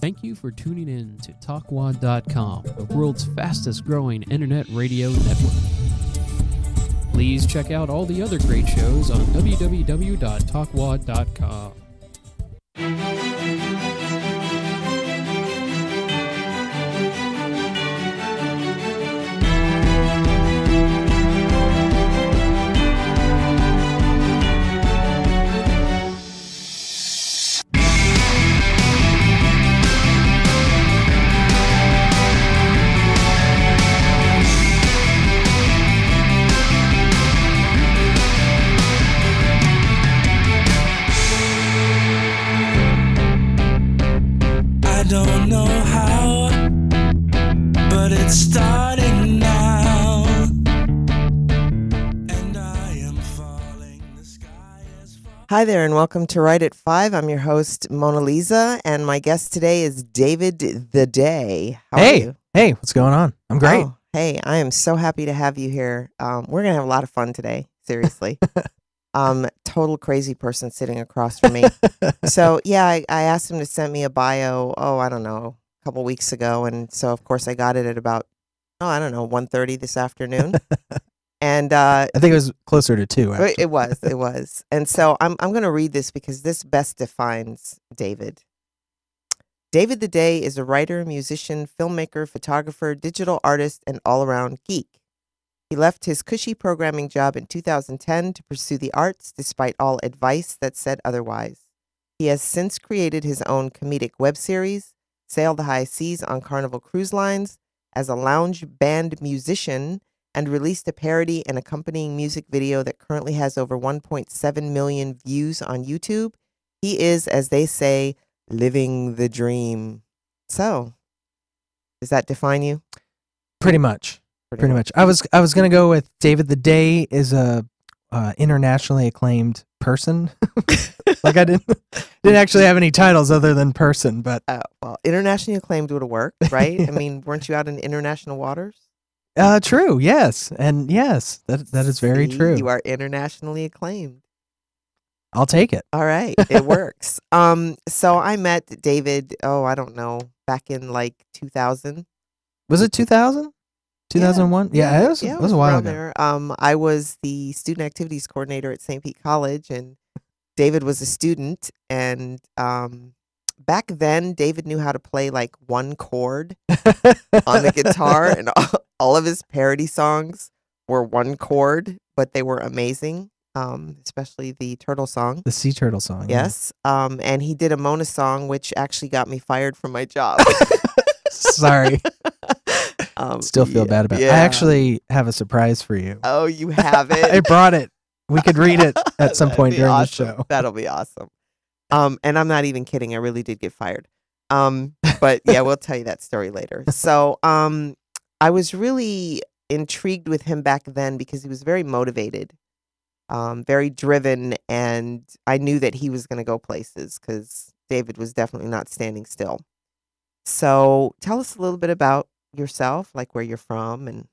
Thank you for tuning in to TalkWad.com, the world's fastest growing internet radio network. Please check out all the other great shows on www.talkwad.com. Don't know how, but it's starting now, and I am falling. The sky is falling. Hi there, and welcome to Right at 5. I'm your host, Mona Lisa, and my guest today is David the Day. How are you? Hey, what's going on? I'm great. Oh, hey, I am so happy to have you here. We're going to have a lot of fun today, seriously. Total crazy person sitting across from me. So, yeah, I asked him to send me a bio, I don't know, a couple weeks ago. And so, of course, I got it at about, 1:30 this afternoon. And I think it was closer to 2. Actually. It was. And so I'm going to read this because this best defines David. David the Day is a writer, musician, filmmaker, photographer, digital artist, and all-around geek. He left his cushy programming job in 2010 to pursue the arts, despite all advice that said otherwise. He has since created his own comedic web series, sailed the high seas on Carnival Cruise Lines as a lounge band musician, and released a parody and accompanying music video that currently has over 1.7 million views on YouTube. He is, as they say, living the dream. So, does that define you? Pretty much. Pretty much. I was gonna go with David the Day is a internationally acclaimed person. Like I didn't actually have any titles other than person, but well, internationally acclaimed would have worked, right? I mean, weren't you out in international waters? True. Yes, and yes, that is very true. You are internationally acclaimed. I'll take it. All right, it works. So I met David. I don't know, back in like 2000. Was it 2000? 2001? Yeah, it was a while ago. There. I was the student activities coordinator at St. Pete College, and David was a student. And back then, David knew how to play like one chord on the guitar, and all of his parody songs were one chord, but they were amazing. Especially the turtle song. The sea turtle song. Yes. Yeah. And he did a Mona song, which actually got me fired from my job. Sorry. Still feel bad about it. I actually have a surprise for you. Oh, you have it? I brought it. We could read it at some point during the show. That'll be awesome. And I'm not even kidding. I really did get fired. But yeah, we'll tell you that story later. So I was really intrigued with him back then because he was very motivated, very driven, and I knew that he was going to go places because David was definitely not standing still. So tell us a little bit about yourself, like where you're from. And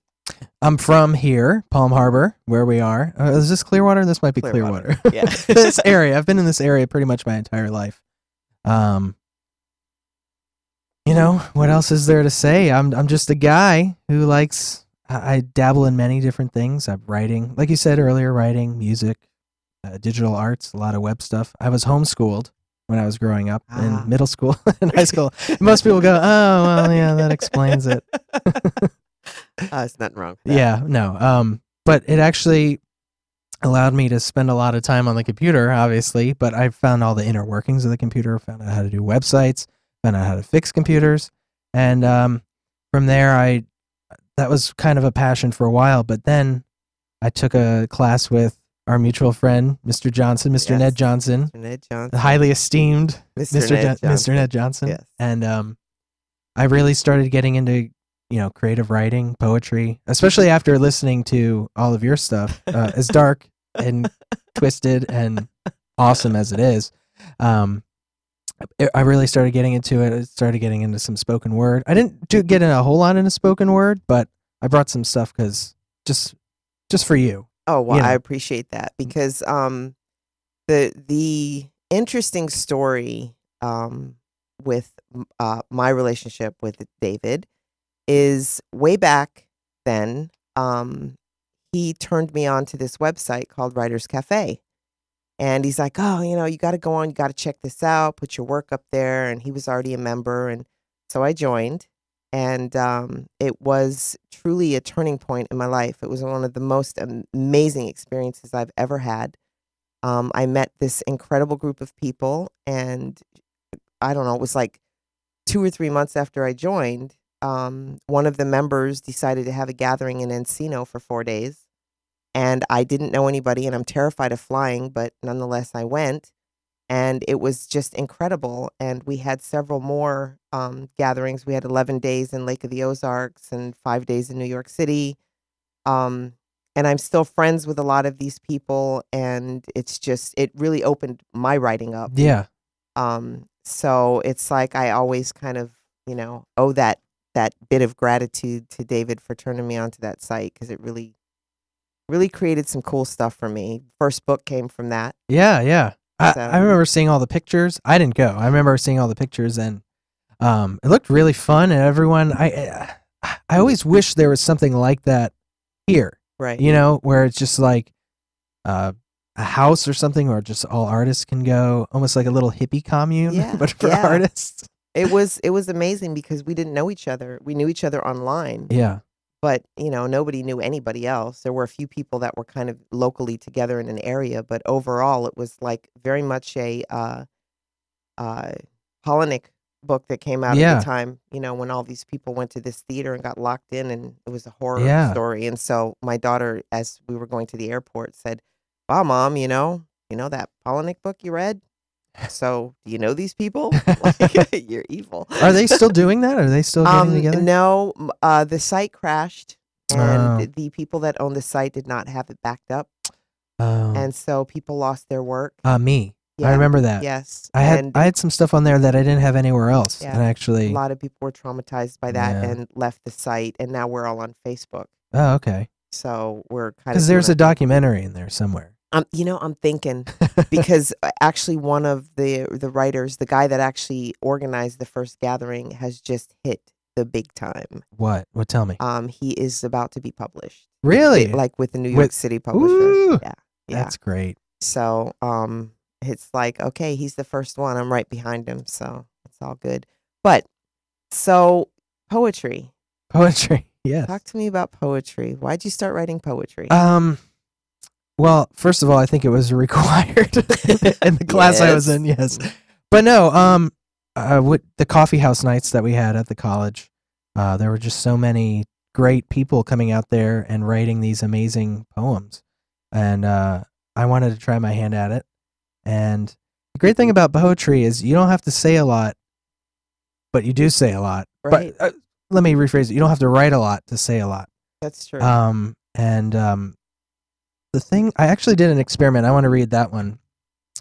I'm from here, Palm Harbor, where we are. Is this Clearwater? This might be Clearwater. Yeah. This area. I've been in this area pretty much my entire life. What else is there to say? I'm just a guy who likes, I dabble in many different things. I'm writing, like you said earlier, writing, music, digital arts, a lot of web stuff. I was homeschooled when I was growing up in middle school and high school. Most people go, oh, well, yeah, that explains it. There's nothing wrong with that. Yeah, no. But it actually allowed me to spend a lot of time on the computer, obviously, but I found all the inner workings of the computer, found out how to do websites, found out how to fix computers. And from there, that was kind of a passion for a while, but then I took a class with our mutual friend, Mr. Johnson, Mr. Ned Johnson. Mr. Ned Johnson. The highly esteemed Mr. Ned Johnson. Yes. And I really started getting into, creative writing, poetry, especially after listening to all of your stuff, as dark and twisted and awesome as it is. I really started getting into it. I started getting into some spoken word. I didn't get in a whole lot into spoken word, but I brought some stuff because just for you. Oh, well, I appreciate that because the interesting story with my relationship with David is way back then. He turned me on to this website called Writers Cafe. And he's like, oh, you got to go on, you got to check this out, put your work up there. And he was already a member. And so I joined. And it was truly a turning point in my life. It was one of the most amazing experiences I've ever had. I met this incredible group of people. And I don't know, it was like 2 or 3 months after I joined, one of the members decided to have a gathering in Encino for 4 days. And I didn't know anybody, and I'm terrified of flying, but nonetheless, I went. And it was just incredible. And we had several more gatherings. We had 11 days in Lake of the Ozarks and 5 days in New York City. And I'm still friends with a lot of these people. And it really opened my writing up. Yeah. So it's like I always kind of, owe that bit of gratitude to David for turning me onto that site, because it really created some cool stuff for me. First book came from that. Yeah. So- I remember seeing all the pictures. I didn't go. I remember seeing all the pictures, and it looked really fun. And everyone, I always wish there was something like that here. Right. Where it's just like a house or something, or just all artists can go, almost like a little hippie commune, Yeah, but for yeah. artists. It was amazing because we didn't know each other. We knew each other online. Yeah. But, nobody knew anybody else. There were a few people that were kind of locally together in an area, but overall it was like very much a Hellenic book that came out Yeah. at the time, when all these people went to this theater and got locked in, and it was a horror Yeah. story. And so my daughter, as we were going to the airport, said, wow, Mom, you know that Hellenic book you read? So do you know these people? Like, you're evil. Are they still doing that? Are they still getting together? No, the site crashed, and Oh. the people that owned the site did not have it backed up, Oh. and so people lost their work. Me. I Yeah. remember that. Yes, I and had some stuff on there that I didn't have anywhere else. Yeah. And a actually, lot of people were traumatized by that Yeah. and left the site, and now we're all on Facebook. oh, okay. So we're kind of Because there's a doing documentary in there somewhere. I'm thinking because actually one of the writers, the guy that actually organized the first gathering, has just hit the big time. What? Tell me. He is about to be published. Really? Like with the New With- York City publisher. Ooh, Yeah. That's great. So it's like, okay, he's the first one. I'm right behind him. So it's all good. But so poetry. Poetry. Yes. Talk to me about poetry. Why'd you start writing poetry? Well, first of all, I think it was required in the class I was in. Yes. But no. With the coffee house nights that we had at the college, there were just so many great people coming out there and writing these amazing poems, and I wanted to try my hand at it. And the great thing about poetry is you don't have to say a lot, but you do say a lot. Right. But let me rephrase it. You don't have to write a lot to say a lot. That's true. The thing, I actually did an experiment. I want to read that one.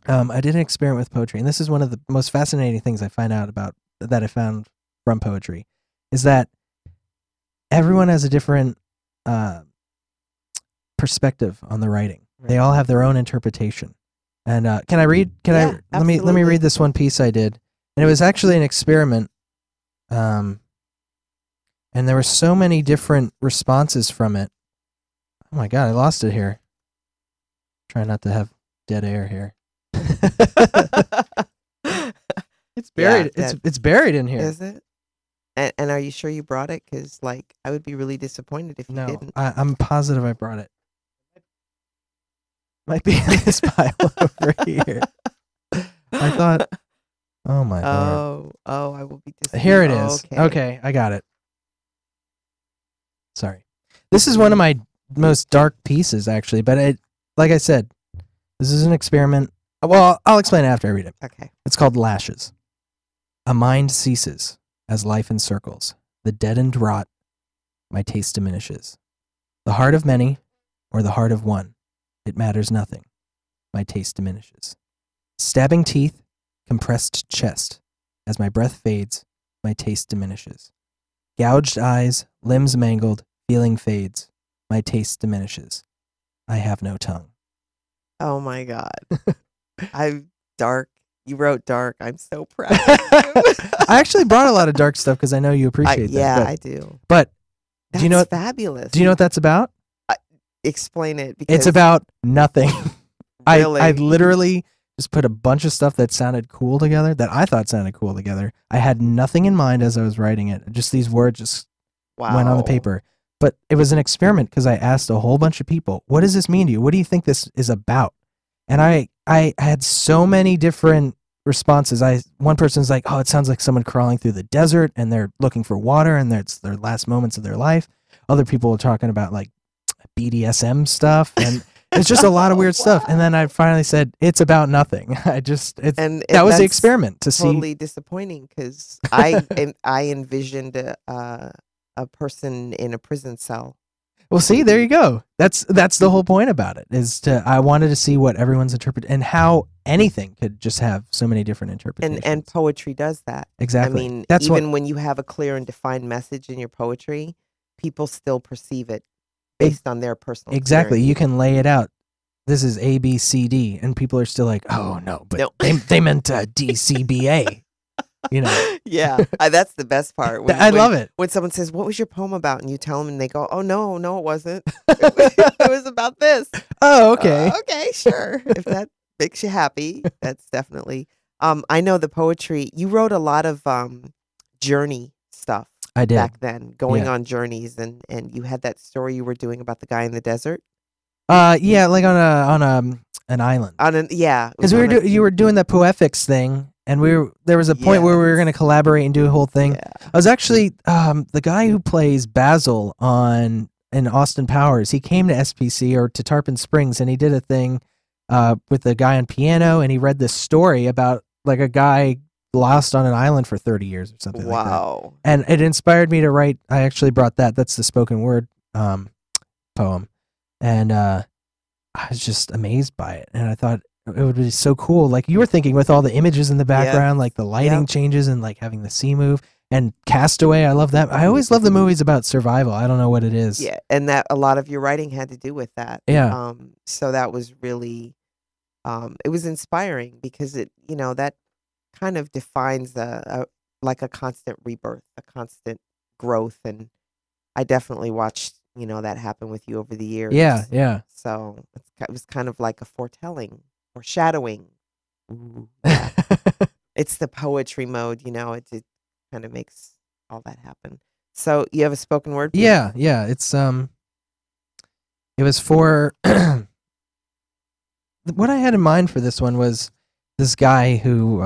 I did an experiment with poetry, and this is one of the most fascinating things I found from poetry, is that everyone has a different perspective on the writing. They all have their own interpretation. And can I read? Yeah, Let me absolutely. read this one piece I did, and it was actually an experiment. And there were so many different responses from it. Oh my God, I lost it here. Try not to have dead air here. It's buried. It's buried in here. Is it? And are you sure you brought it? Because I would be really disappointed if you No, didn't. I'm positive I brought it. Might be in this pile over here. I thought. Oh my God. Oh, I will be disappointed. Here it is. Okay, I got it. Sorry. This is one of my most dark pieces, actually, but like I said, this is an experiment. Well, I'll explain it after I read it. Okay. It's called Lashes. A mind ceases as life encircles. The deadened rot, my taste diminishes. The heart of many, or the heart of one, it matters nothing. My taste diminishes. Stabbing teeth, compressed chest. As my breath fades, my taste diminishes. Gouged eyes, limbs mangled, feeling fades. My taste diminishes. I have no tongue. Oh my God. I'm dark You wrote dark. I'm so proud of you. I actually brought a lot of dark stuff because I know you appreciate yeah, that. I do. But That's do you know? fabulous. Do you know what that's about? Explain it. Because It's about nothing. Really? I literally just put a bunch of stuff that sounded cool together, that I thought sounded cool together. I had nothing in mind as I was writing it. Just these words just went on the Wow. paper. But it was an experiment because I asked a whole bunch of people, what does this mean to you? What do you think this is about? And I had so many different responses. One person's like, oh, it sounds like someone crawling through the desert and they're looking for water and it's their last moments of their life. Other people were talking about like BDSM stuff, and it's just a lot of weird stuff. And then I finally said, it's about nothing. That was the that's experiment to totally disappointing because I envisioned a person in a prison cell. Well, see, there you go. That's the whole point about it, I wanted to see what everyone's interpret and how anything could just have so many different interpretations. And poetry does that. Exactly. I mean, That's even when you have a clear and defined message in your poetry, people still perceive it based on their personal exactly. You experience. can lay it out. This is A, B, C, D, and people are still like, oh no, but No. they meant D, C, B, A. You know. Yeah, that's the best part. I love it. When someone says, "What was your poem about?" and you tell them, and they go, "Oh no, it wasn't. It was about this." Oh, okay. Okay, sure. If that makes you happy, that's definitely. I know the poetry. You wrote a lot of journey stuff I did. back then, going Yeah. on journeys, and you had that story you were doing about the guy in the desert. Yeah, like on an island. Yeah, it Because was on a- you were doing that Poetics thing, and there was a point where we were going to collaborate and do a whole thing. Yeah. I was actually the guy who plays Basil in Austin Powers. He came to SPC or to Tarpon Springs, and he did a thing with a guy on piano, and he read this story about like a guy lost on an island for 30 years or something like that. Wow. And it inspired me to write. I actually brought that. That's the spoken word poem, and I was just amazed by it, and I thought it would be so cool. Like you were thinking with all the images in the background, like the lighting Yep. changes and like having the sea move. And Castaway, I love that. I always love the movies about survival. I don't know what it is. Yeah, and that a lot of your writing had to do with that. Yeah. So that was really, it was inspiring because that kind of defines like a constant rebirth, a constant growth, and I definitely watched that happen with you over the years. Yeah, yeah. So it was kind of like a foreshadowing. Ooh, yeah. It's the poetry mode, it kind of makes all that happen. So you have a spoken word piece? Yeah, yeah. It's it was for what I had in mind for this one was this guy who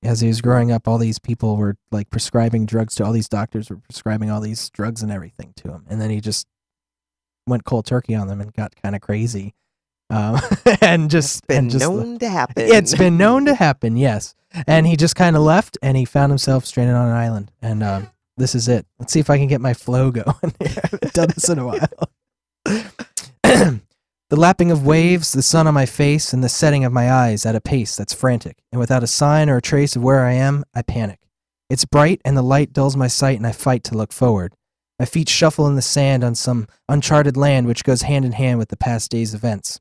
as he was growing up, all these people were like prescribing drugs to all these doctors were prescribing all these drugs and everything to him, and then he just went cold turkey on them and got kind of crazy, and just known to happen. It's been known to happen, yes. And he just kind of left, and he found himself stranded on an island. And this is it. Let's see if I can get my flow going. I haven't done this in a while. The lapping of waves, the sun on my face, and the setting of my eyes at a pace that's frantic. And without a sign or a trace of where I am, I panic. It's bright, and the light dulls my sight, and I fight to look forward. My feet shuffle in the sand on some uncharted land which goes hand in hand with the past day's events.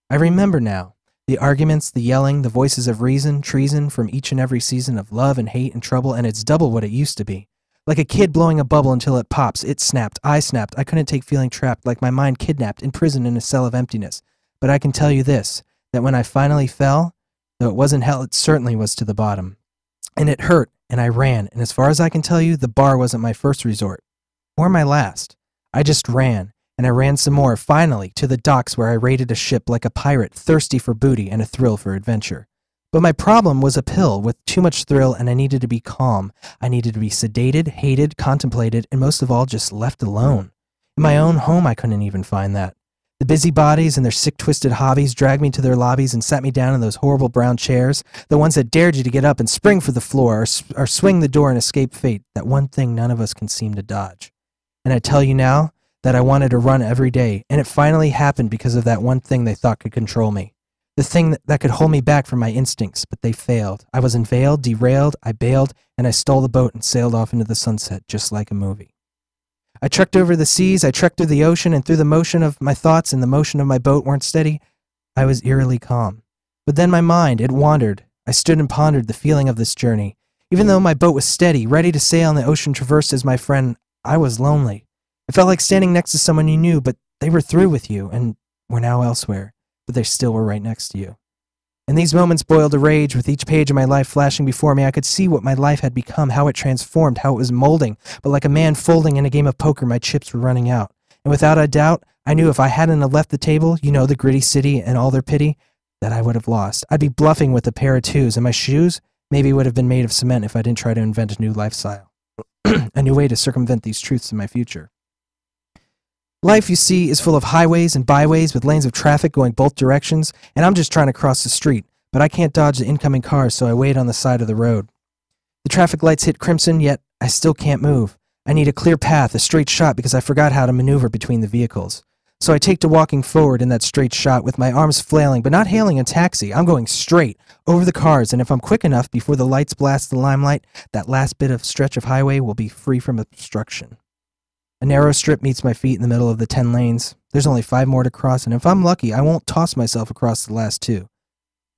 I remember now. The arguments, the yelling, the voices of reason, treason from each and every season of love and hate and trouble, and it's double what it used to be. Like a kid blowing a bubble until it pops, it snapped, I snapped, I couldn't take feeling trapped, like my mind kidnapped, imprisoned in a cell of emptiness. But I can tell you this, that when I finally fell, though it wasn't hell, it certainly was to the bottom. And it hurt, and I ran, and as far as I can tell you, the bar wasn't my first resort. Or my last. I just ran. And I ran some more, finally, to the docks where I raided a ship like a pirate, thirsty for booty and a thrill for adventure. But my problem was a pill with too much thrill, and I needed to be calm. I needed to be sedated, hated, contemplated, and most of all, just left alone. In my own home, I couldn't even find that. The busybodies and their sick, twisted hobbies dragged me to their lobbies and sat me down in those horrible brown chairs, the ones that dared you to get up and spring for the floor or swing the door and escape fate, that one thing none of us can seem to dodge. And I tell you now that I wanted to run every day, and it finally happened because of that one thing they thought could control me. The thing that could hold me back from my instincts, but they failed. I was unveiled, derailed, I bailed, and I stole the boat and sailed off into the sunset just like a movie. I trekked over the seas, I trekked through the ocean, and through the motion of my thoughts and the motion of my boat weren't steady, I was eerily calm. But then my mind, it wandered. I stood and pondered the feeling of this journey. Even though my boat was steady, ready to sail on the ocean traversed as my friend, I was lonely. It felt like standing next to someone you knew, but they were through with you and were now elsewhere, but they still were right next to you. And these moments boiled a rage. With each page of my life flashing before me, I could see what my life had become, how it transformed, how it was molding. But like a man folding in a game of poker, my chips were running out. And without a doubt, I knew if I hadn't have left the table, you know, the gritty city and all their pity, that I would have lost. I'd be bluffing with a pair of twos, and my shoes maybe would have been made of cement if I didn't try to invent a new lifestyle. A new way to circumvent these truths in my future. Life, you see, is full of highways and byways with lanes of traffic going both directions, and I'm just trying to cross the street, but I can't dodge the incoming cars, so I wait on the side of the road. The traffic lights hit crimson, yet I still can't move. I need a clear path, a straight shot, because I forgot how to maneuver between the vehicles. So I take to walking forward in that straight shot with my arms flailing, but not hailing a taxi. I'm going straight over the cars, and if I'm quick enough before the lights blast the limelight, that last bit of stretch of highway will be free from obstruction. A narrow strip meets my feet in the middle of the 10 lanes. There's only 5 more to cross, and if I'm lucky, I won't toss myself across the last 2.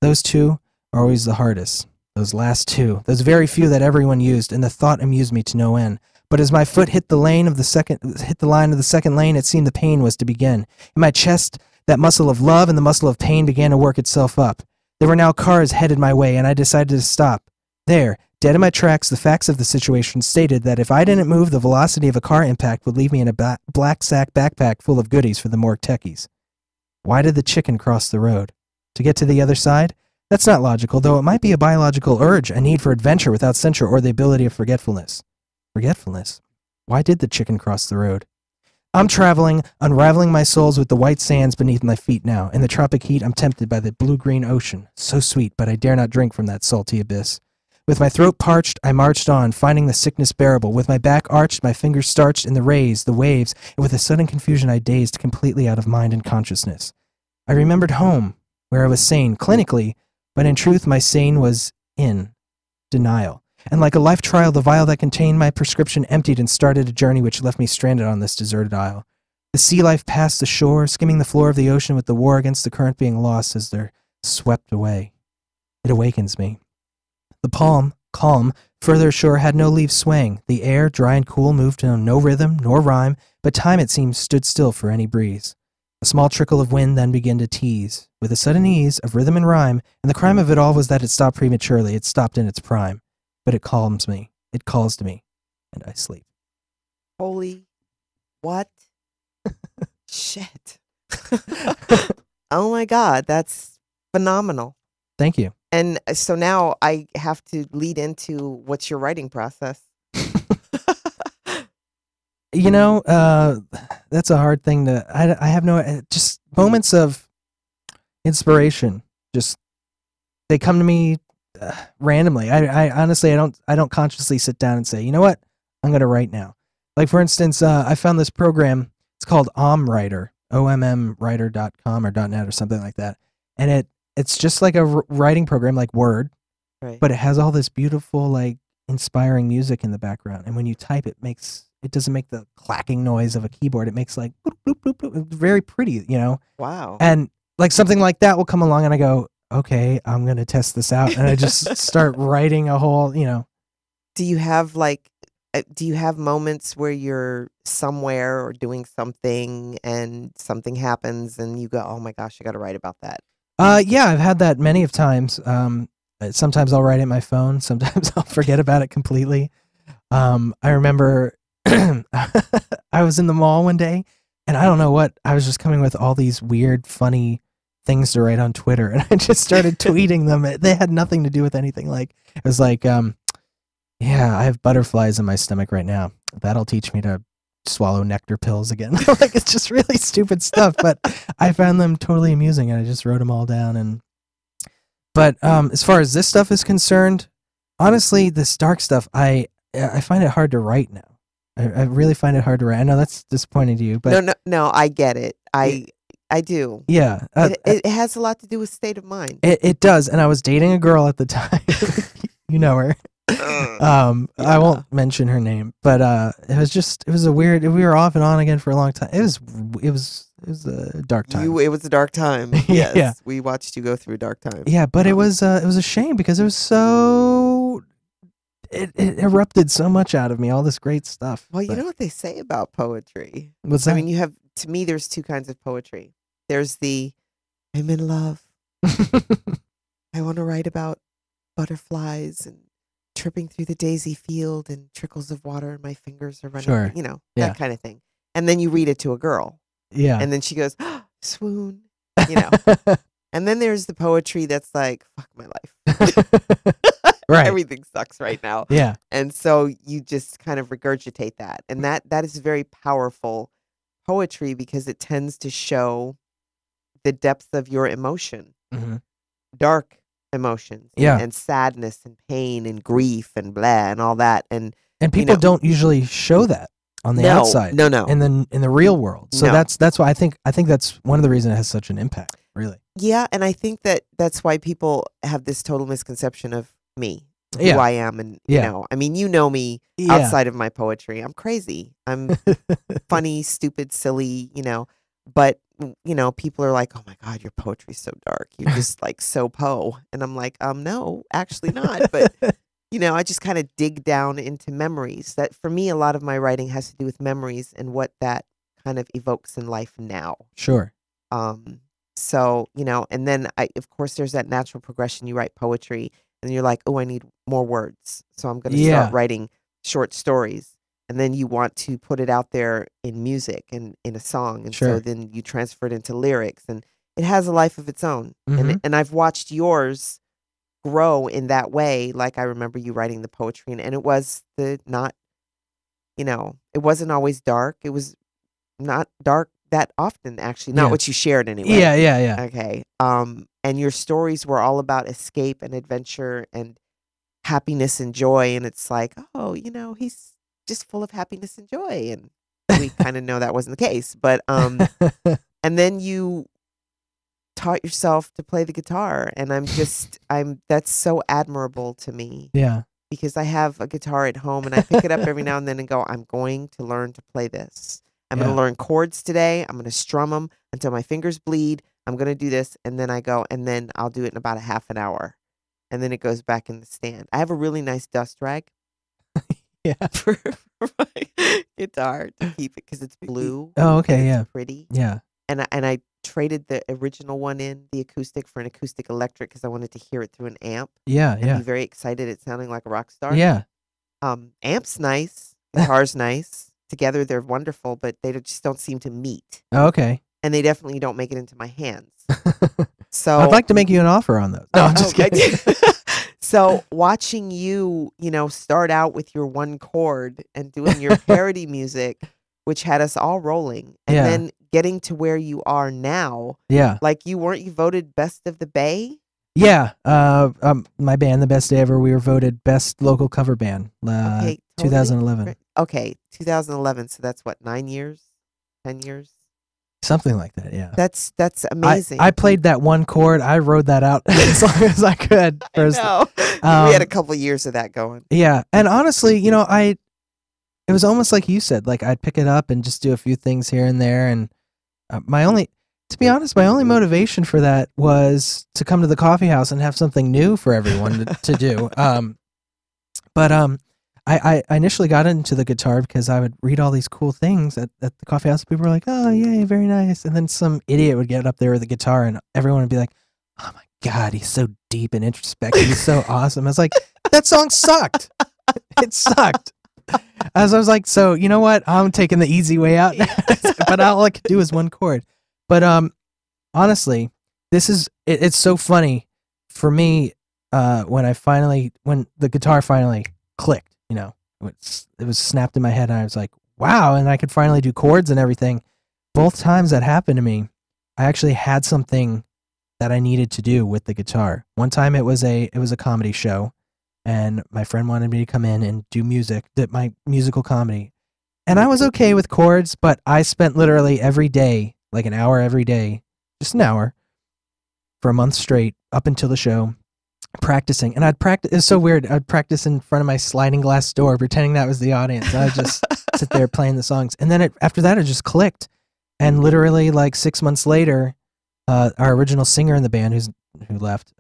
Those 2 are always the hardest. Those last 2. Those very few that everyone used, and the thought amused me to no end. But as my foot hit the line of the second lane, it seemed the pain was to begin. In my chest, that muscle of love and the muscle of pain began to work itself up. There were now cars headed my way, and I decided to stop. There, dead in my tracks, the facts of the situation stated that if I didn't move, the velocity of a car impact would leave me in a black sack backpack full of goodies for the morgue techies. Why did the chicken cross the road? To get to the other side? That's not logical, though it might be a biological urge, a need for adventure without censure, or the ability of forgetfulness. Forgetfulness? Why did the chicken cross the road? I'm traveling, unraveling my soles with the white sands beneath my feet now. In the tropic heat, I'm tempted by the blue-green ocean. So sweet, but I dare not drink from that salty abyss. With my throat parched, I marched on, finding the sickness bearable. With my back arched, my fingers starched in the rays, the waves, and with a sudden confusion I dazed completely out of mind and consciousness. I remembered home, where I was sane, clinically, but in truth my sane was in denial. And like a life trial, the vial that contained my prescription emptied and started a journey which left me stranded on this deserted isle. The sea life passed the shore, skimming the floor of the ocean with the war against the current being lost as they're swept away. It awakens me. The palm, calm, further ashore had no leaves swaying. The air, dry and cool, moved to no rhythm nor rhyme, but time, it seemed, stood still for any breeze. A small trickle of wind then began to tease, with a sudden ease of rhythm and rhyme, and the crime of it all was that it stopped prematurely. It stopped in its prime. But it calms me. It calls to me, and I sleep. Holy what? Shit. Oh my God, that's phenomenal. Thank you. And so now I have to lead into what's your writing process? You know, that's a hard thing to, I have no, just moments of inspiration. Just, they come to me randomly. I honestly, I don't consciously sit down and say, you know what, I'm going to write now. Like for instance, I found this program, it's called OmmWriter, OMMWriter.com or .net or something like that. And it's just like a writing program like Word, Right. but it has all this beautiful, like inspiring music in the background. And when you type, it doesn't make the clacking noise of a keyboard. It makes like bloop, bloop, bloop, bloop. It's very pretty, you know? Wow. And like something like that will come along and I go, okay, I'm going to test this out. And I just start writing a whole, you know. Do you have moments where you're somewhere or doing something and something happens and you go, oh my gosh, I got to write about that? Yeah, I've had that many of times. Sometimes I'll write it in my phone. Sometimes I'll forget about it completely. I remember I was in the mall one day and I don't know what, I was just coming with all these weird, funny things to write on Twitter, and I just started tweeting them. They had nothing to do with anything. Like it was like, yeah, I have butterflies in my stomach right now. That'll teach me to swallow nectar pills again. Like it's just really stupid stuff, but I found them totally amusing, and I just wrote them all down. But as far as this stuff is concerned, honestly, this dark stuff, I find it hard to write now. I really find it hard to write. I know that's disappointing to you, but No, I get it. I do. yeah, It has a lot to do with state of mind. it does. And I was dating a girl at the time. You know her. I won't mention her name, but it was a weird, we were off and on again for a long time. It was a dark time. It was a dark time. Yeah. Yes, we watched you go through a dark time. Yeah, but it was a shame because it erupted so much out of me, all this great stuff. Well, you But know what they say about poetry. what's that? I mean, to me, there's two kinds of poetry. There's the I'm in love. I want to write about butterflies and tripping through the daisy field and trickles of water and my fingers are running. Sure. You know, Yeah. that kind of thing. And then you read it to a girl. Yeah. And then she goes, swoon. You know. And then there's the poetry that's like, fuck my life. Right. Everything sucks right now. Yeah. And so you just kind of regurgitate that. And that is very powerful poetry because it tends to show the depth of your emotion. Mhm. Dark emotions. Yeah. And sadness and pain and grief and blah and all that. And people know- don't usually show that on the no, outside. No. In the real world. So No. that's why I think that's one of the reasons it has such an impact, really. Yeah, and I think that's why people have this total misconception of me, who Yeah. I am, and Yeah. I mean, you know me Yeah. outside of my poetry. I'm crazy. I'm funny, stupid, silly, but people are like, "Oh my God, your poetry's so dark. You're just like so Poe." And I'm like, no, actually not. But I just kind of dig down into memories. That for me, a lot of my writing has to do with memories and what that kind of evokes in life now. Sure. So, and then of course there's that natural progression. You write poetry and you're like, oh, I need more words. So I'm going to Yeah. start writing short stories. And then you want to put it out there in music and in a song. And so Sure. then you transfer it into lyrics and it has a life of its own. Mhm. And I've watched yours grow in that way. Like I remember you writing the poetry and it was it wasn't always dark. It was not dark that often, actually. Not Yeah. what you shared anyway. Yeah. Okay. And your stories were all about escape and adventure and happiness and joy. And it's like, oh, he's just full of happiness and joy. And we kind of know that wasn't the case. But and then you taught yourself to play the guitar. And that's so admirable to me Yeah. because I have a guitar at home and I pick it up every now and then and go, I'm going to learn to play this. I'm going Yeah. to learn chords today. I'm going to strum them until my fingers bleed. I'm going to do this. And then I go, and then I'll do it in about a half an hour. And then it goes back in the stand. I have a really nice dust rag Yeah. for my guitar to keep it because it's blue. Oh, okay, and it's yeah. pretty. Yeah. And I traded the original one in, the acoustic, for an acoustic electric because I wanted to hear it through an amp. Yeah. And Yeah. be very excited at sounding like a rock star. Yeah. Amp's nice. Guitar's nice. Together they're wonderful, but they just don't seem to meet. Oh, okay. And they definitely don't make it into my hands. So I'd like to make you an offer on those. No, I'm just okay. kidding. So watching you, start out with your one chord and doing your parody music, which had us all rolling, and Yeah. then getting to where you are now, Yeah. like you voted best of the Bay? Yeah. My band, The Best Day Ever, we were voted best local cover band. Okay, totally 2011. different. Okay, 2011. So that's what, 9 years, 10 years? Something like that. Yeah. That's amazing. I played that one chord. I rode that out as long as I could. I First. know. We had a couple years of that going. Yeah. And honestly, it was almost like you said, like I'd pick it up and just do a few things here and there. And to be honest, my only motivation for that was to come to the coffee house and have something new for everyone to do. I initially got into the guitar because I would read all these cool things at the coffee house. People were like, "Oh, yay, very nice." And then some idiot would get up there with a guitar, and everyone would be like, "Oh my God, he's so deep and introspective. He's so awesome." I was like, "That song sucked. It sucked." As I was like, "So you know what? I'm taking the easy way out." But all I could do is one chord. But honestly, it's so funny for me when the guitar finally clicked. It was snapped in my head, and I was like, "Wow!" And I could finally do chords and everything. Both times that happened to me, I actually had something that I needed to do with the guitar. One time it was a comedy show, and my friend wanted me to come in and do my musical comedy. And I was okay with chords, but I spent literally every day, like an hour every day, just an hour, for a month straight up until the show, practicing. And I'd practice. It's so weird. I'd practice in front of my sliding glass door, pretending that was the audience. I'd just sit there playing the songs. And then after that, it just clicked. And literally like 6 months later, our original singer in the band who left,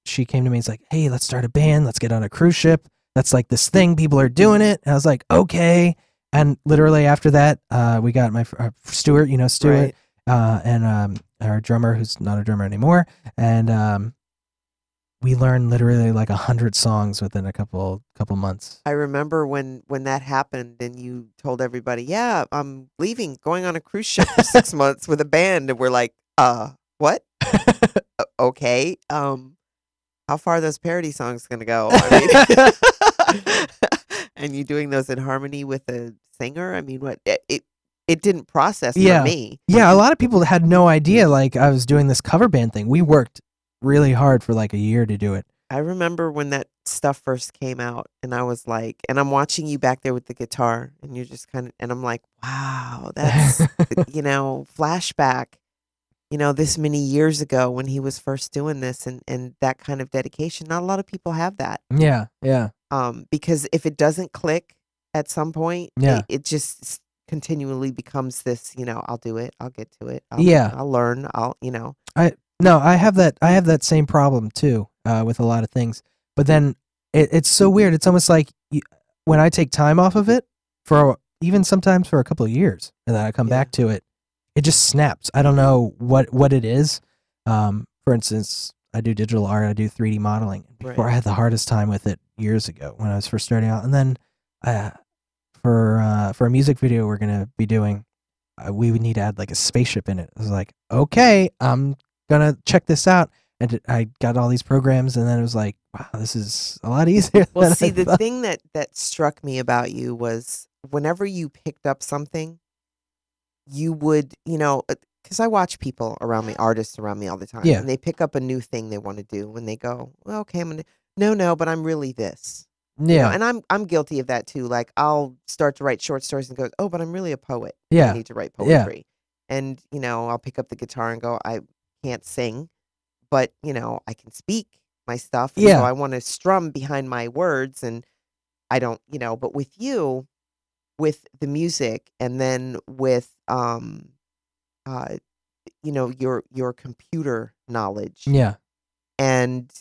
she came to me and was like, hey, let's start a band. Let's get on a cruise ship. That's like this thing. People are doing it. And I was like, okay. And literally after that, we got my Stuart, Stuart, Right. and our drummer, who's not a drummer anymore. And we learned literally like 100 songs within a couple months. I remember when that happened and you told everybody, yeah, I'm leaving, going on a cruise ship for 6 months with a band. And we're like, what? Okay. How far are those parody songs going to go? I mean, and you doing those in harmony with a singer? I mean, what? It didn't process for me. Yeah, a lot of people had no idea like I was doing this cover band thing. We worked really hard for like a year to do it. I remember when that stuff first came out and I was like, and I'm watching you back there with the guitar and you're just kind of, and I'm like, wow, that's, flashback, this many years ago when he was first doing this and that kind of dedication. Not a lot of people have that. Yeah, yeah. Because if it doesn't click at some point, Yeah. it just continually becomes this, I'll do it. I'll get to it. I'll learn. No, I have that same problem too with a lot of things. But then it's so weird. It's almost like when I take time off of it for even sometimes for a couple of years, and then I come back to it, it just snaps. I don't know what it is. For instance, I do digital art. I do 3D modeling. Before I had the hardest time with it years ago when I was first starting out, and then for a music video we're gonna be doing, we would need to add like a spaceship in it. I was like, okay, I'm gonna check this out, and I got all these programs, and then it was like, wow, this is a lot easier. Well, see, the thing that struck me about you was whenever you picked up something, you would, because I watch people around me, artists around me all the time, and they pick up a new thing they want to do, and they go, well, okay, no, but I'm really this. Yeah, and I'm guilty of that too. Like I'll start to write short stories and go, oh, but I'm really a poet. Yeah, I need to write poetry, and I'll pick up the guitar and go, I can't sing, but I can speak my stuff. And so I want to strum behind my words, and I don't, but with you, with the music, and then with your computer knowledge. Yeah. And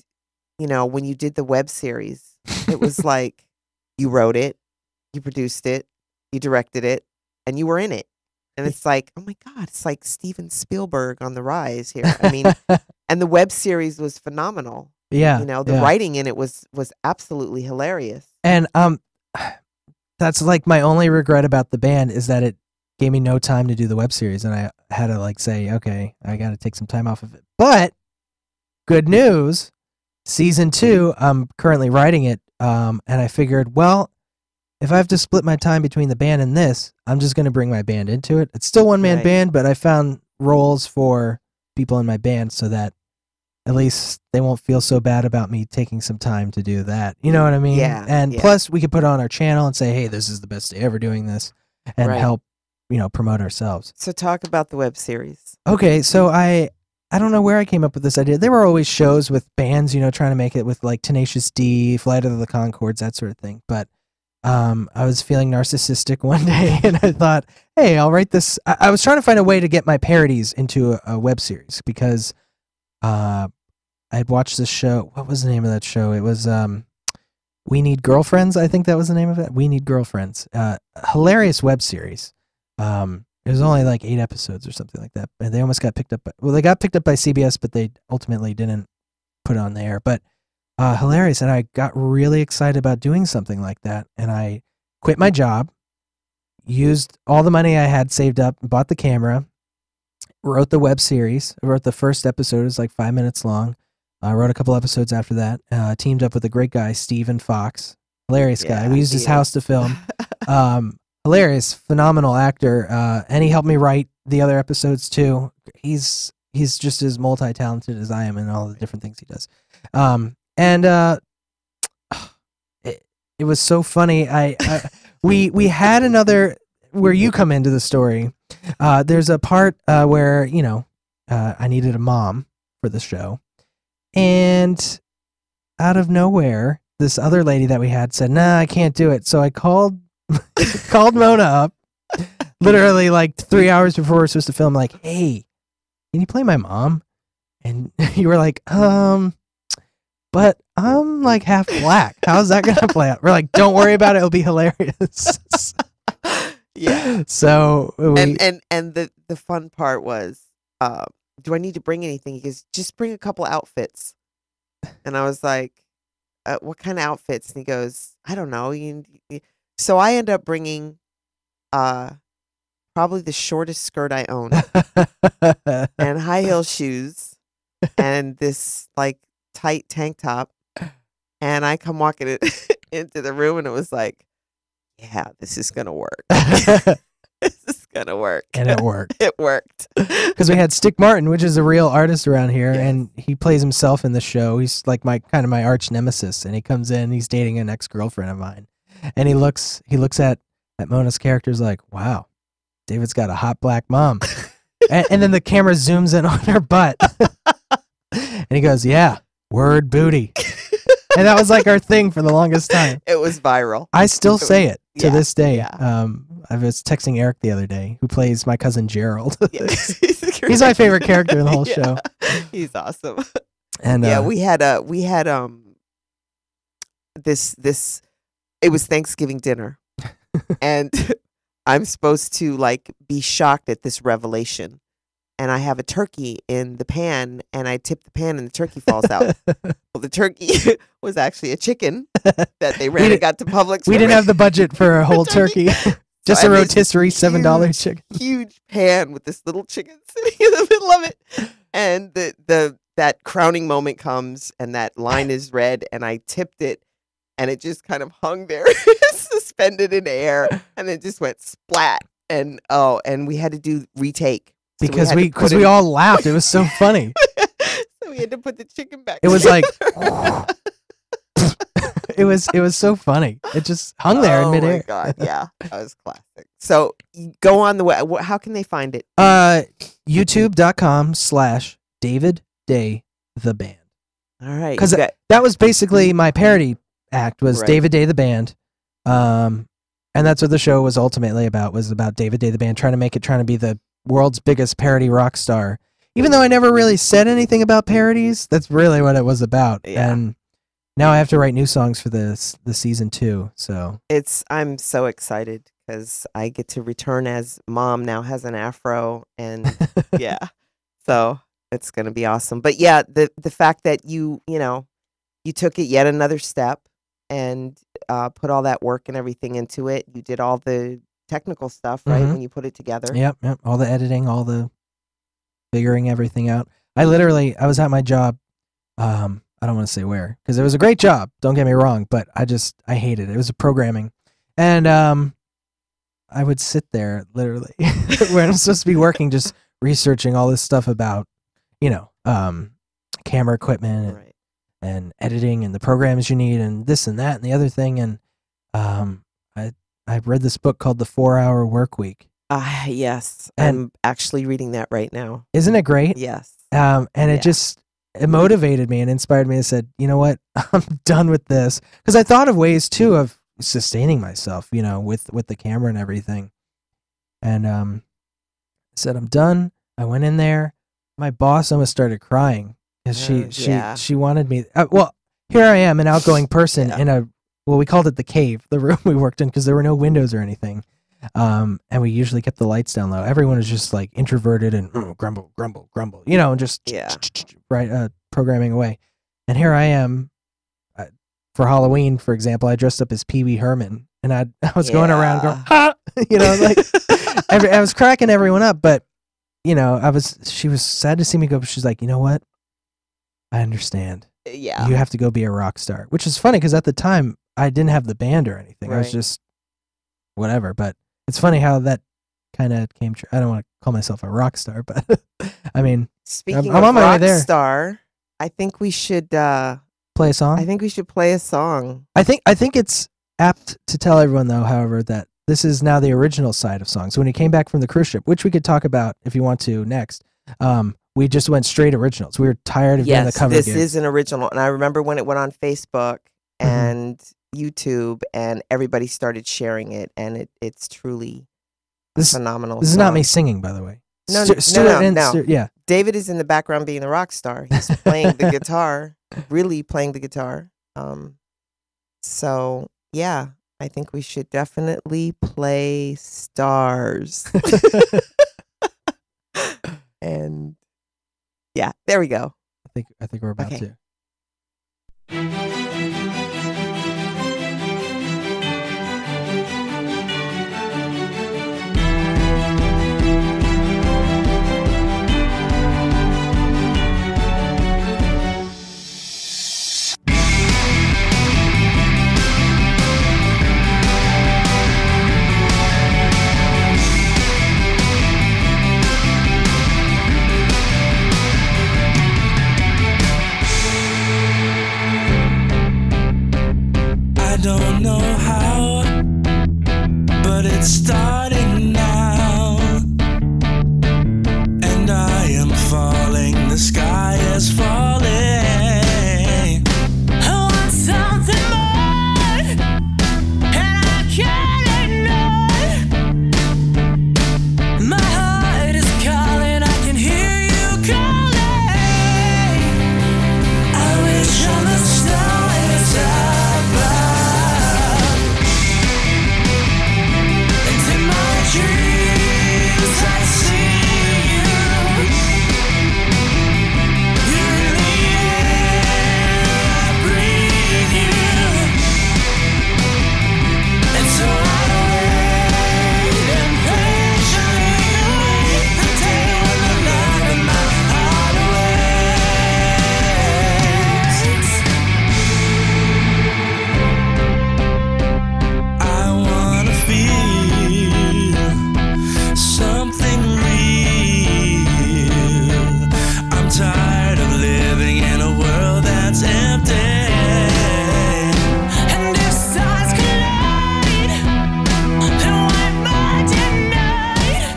when you did the web series, it was like you wrote it, you produced it, you directed it, and you were in it. And it's like, oh my God, it's like Steven Spielberg on the rise here. I mean, and the web series was phenomenal. Yeah. The writing in it was absolutely hilarious. And that's like my only regret about the band is that it gave me no time to do the web series, and I had to like say, okay, I got to take some time off of it. But good news, season 2, I'm currently writing it, and I figured, well, if I have to split my time between the band and this, I'm just going to bring my band into it. It's still one-man band, but I found roles for people in my band so that at least they won't feel so bad about me taking some time to do that. You know what I mean? Yeah. And plus, we could put it on our channel and say, hey, this is the best day ever doing this, and help, promote ourselves. So talk about the web series. Okay, so I don't know where I came up with this idea. There were always shows with bands, trying to make it with like Tenacious D, Flight of the Conchords, that sort of thing. But I was feeling narcissistic one day, and I thought, hey, I'll write this. I was trying to find a way to get my parodies into a web series because I'd watched this show. What was the name of that show? It was We Need Girlfriends. I think that was the name of it. We Need Girlfriends. Hilarious web series. It was only like 8 episodes or something like that. And they almost got picked up. They got picked up by CBS, but they ultimately didn't put it on the air. But hilarious. And I got really excited about doing something like that. And I quit my job, used all the money I had saved up, bought the camera, wrote the web series. I wrote the first episode. It was like 5 minutes long. I wrote a couple episodes after that. Teamed up with a great guy, Stephen Fox. Hilarious guy. We used his house to film. Hilarious, phenomenal actor. And he helped me write the other episodes too. He's just as multi-talented as I am in all the different things he does. It was so funny. We had another where you come into the story. There's a part where I needed a mom for the show, and out of nowhere, this other lady that we had said, "Nah, I can't do it." So I called Mona up, literally like 3 hours before we're supposed to film, like, hey, can you play my mom? And you were like, but I'm like half black. How's that gonna play out? We're like, don't worry about it. It'll be hilarious. Yeah. So and the fun part was, do I need to bring anything? He goes, just bring a couple outfits. And I was like, what kind of outfits? And he goes, I don't know. So I end up bringing probably the shortest skirt I own and high heel shoes and this like tight tank top. And I come walking into the room and it was like, yeah, this is going to work. This is going to work. And it worked. It worked. Because we had Stick Martin, which is a real artist around here, and he plays himself in the show. He's like my arch nemesis, and he comes in, he's dating an ex-girlfriend of mine. And he looks at Mona's character's like, wow, David's got a hot black mom. and then the camera zooms in on her butt. And he goes, yeah, word booty. And that was like our thing for the longest time. It was viral. I still say it to this day. Yeah. I was texting Eric the other day, who plays my cousin Gerald. Yeah. He's my favorite character in the whole show. He's awesome. And yeah, we had this it was Thanksgiving dinner. And I'm supposed to like be shocked at this revelation. And I have a turkey in the pan, and I tip the pan, and the turkey falls out. Well, the turkey was actually a chicken that they ran and got to Publix. We didn't have the budget for a whole turkey. Just a rotisserie $7 chicken. Huge pan with this little chicken sitting in the middle of it. And that crowning moment comes, and that line is read, and I tipped it, and it just kind of hung there, suspended in air, and it just went splat. And we had to do retake. Because we all laughed. It was so funny. So we had to put the chicken back. It was like it was so funny. It just hung there in midair. Oh my god, yeah. That was classic. So go on the way. How can they find it? YouTube.com/David Day the Band. All right. Because that was basically my parody act, was David Day the Band. And that's what the show was ultimately about, was about David Day the Band, trying to be the world's biggest parody rock star. Even though I never really said anything about parodies, that's really what it was about. Yeah. And now I have to write new songs for the season 2. So I'm so excited because I get to return as Mom now has an afro, and yeah, so it's gonna be awesome. But yeah, the fact that you took it yet another step and put all that work and everything into it. You did all the technical stuff, right? When you put it together. Yep. All the editing, all the figuring everything out. I was at my job. I don't want to say where, because it was a great job. Don't get me wrong, but I hated it. It was a programming, and I would sit there literally where I'm supposed to be working, just researching all this stuff about, camera equipment and editing and the programs you need and this and that and the other thing. And I've read this book called The 4-Hour Workweek. Yes. And I'm actually reading that right now. Isn't it great? Yes. And it motivated me and inspired me and said, you know what, I'm done with this. Because I thought of ways too of sustaining myself, with the camera and everything. And I said, I'm done. I went in there. My boss almost started crying because she wanted me. Well, here I am, an outgoing person in we called it the cave, the room we worked in, because there were no windows or anything. And we usually kept the lights down low. Everyone was just like introverted and grumble, and just programming away. And here I am for Halloween, for example. I dressed up as Pee Wee Herman, and I was going around going, ha! I was cracking everyone up, but she was sad to see me go. But she's like, you know what? I understand. Yeah, you have to go be a rock star, which is funny because at the time I didn't have the band or anything. I was just whatever. But it's funny how that kind of came true. I don't want to call myself a rock star, but I mean, speaking I'm of on my way rock there. Star, I think we should play a song. I think we should play a song. I think it's apt to tell everyone though, however, that this is now the original side of songs. When he came back from the cruise ship, which we could talk about if you want to next, we just went straight originals. We were tired of doing the cover this gigs. is an original. And I remember when it went on Facebook and YouTube and everybody started sharing it, and it's truly phenomenal. This is not me singing, by the way. No, no. Yeah. David is in the background being a rock star. He's playing the guitar, really playing the guitar. So yeah, I think we should definitely play Stars. And yeah, there we go. I think we're about Okay. to. I don't know how, but it's starting now. And I am falling, the sky is falling. I want something more, and I can't ignore. My heart is calling, I can hear you calling. I wish on the stars above. And in my dreams I see you. You're in the air, I breathe you. And so I wait and patiently await the day when the love in my heart awaits. I wanna feel something real. I'm tired of living in a world that's empty. And if stars collide, then why might it not?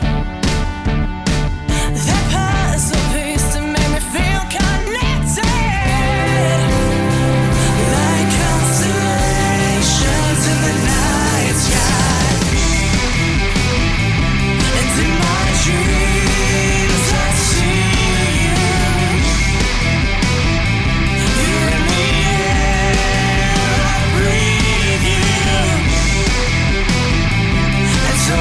That puzzle piece to make me feel connected. Like constellations in the night sky. And in my dreams I see you. You're in the air, I breathe you. And so I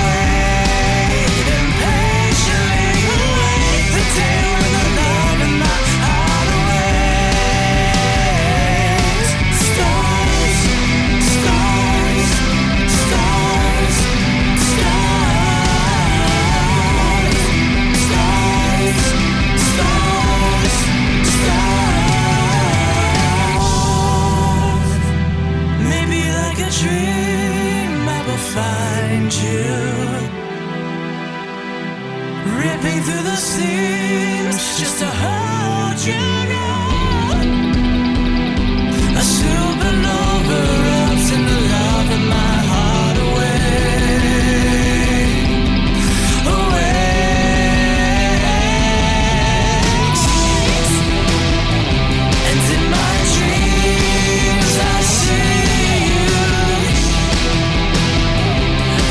wait and patiently await the day when the love in my heart awaits. Stars, stars, stars, stars, stars, stars. Maybe like a dream I will find you, ripping through the seams just to hold you near. A supernova erupts and the love in my heart awakes. And in my dreams I see you.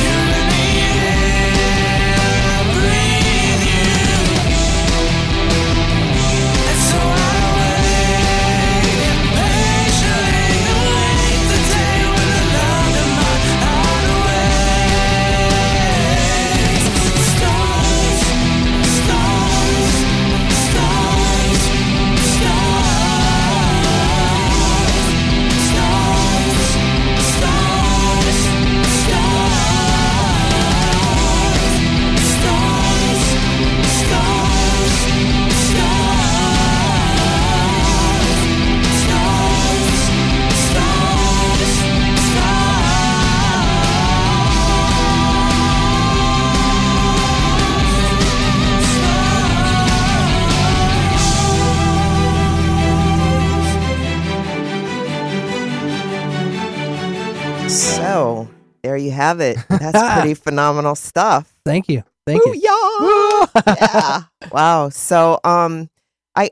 You're in the air, I breathe you. And so I wait and patiently await the day when the love in my heart awaits. Stars, stars, stars, So there you have it. That's pretty phenomenal stuff. Thank you. Thank you. Booyah! Yeah. Wow. So